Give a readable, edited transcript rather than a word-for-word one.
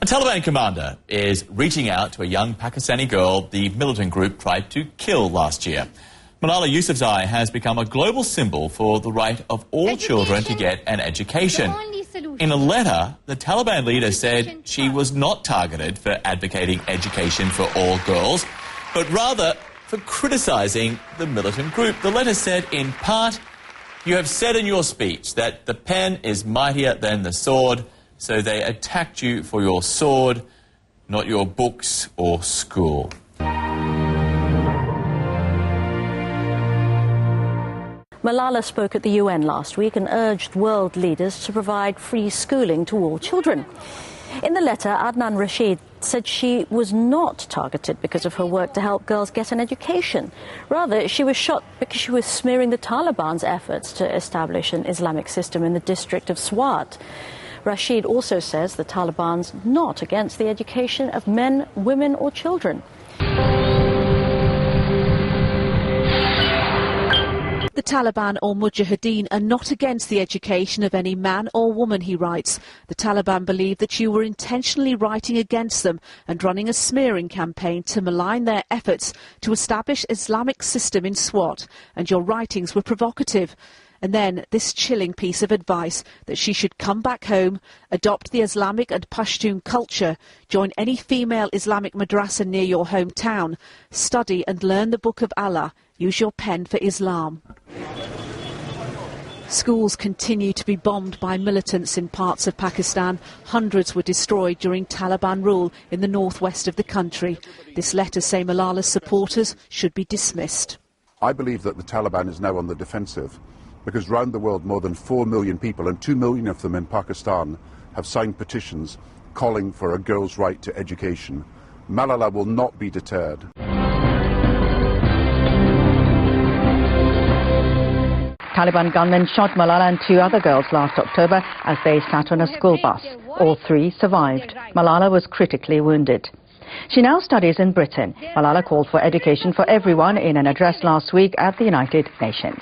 A Taliban commander is reaching out to a young Pakistani girl the militant group tried to kill last year. Malala Yousafzai has become a global symbol for the right of all children to get an education. In a letter, the Taliban leader said she was not targeted for advocating education for all girls, but rather for criticising the militant group. The letter said, in part, "You have said in your speech that the pen is mightier than the sword, so they attacked you for your sword, not your books or school." Malala spoke at the UN last week and urged world leaders to provide free schooling to all children. In the letter, Adnan Rasheed said she was not targeted because of her work to help girls get an education. Rather, she was shot because she was smearing the Taliban's efforts to establish an Islamic system in the district of Swat. Rasheed also says the Taliban's not against the education of men, women or children. The Taliban or Mujahideen are not against the education of any man or woman, he writes. The Taliban believe that you were intentionally writing against them and running a smearing campaign to malign their efforts to establish Islamic system in Swat, and your writings were provocative. And then this chilling piece of advice that she should come back home, adopt the Islamic and Pashtun culture, join any female Islamic madrasa near your hometown, study and learn the Book of Allah, use your pen for Islam. Schools continue to be bombed by militants in parts of Pakistan. Hundreds were destroyed during Taliban rule in the northwest of the country. This letter say Malala's supporters should be dismissed. I believe that the Taliban is now on the defensive, because round the world more than 4 million people, and 2 million of them in Pakistan, have signed petitions calling for a girl's right to education. Malala will not be deterred. Taliban gunmen shot Malala and 2 other girls last October as they sat on a school bus. All 3 survived. Malala was critically wounded. She now studies in Britain. Malala called for education for everyone in an address last week at the United Nations.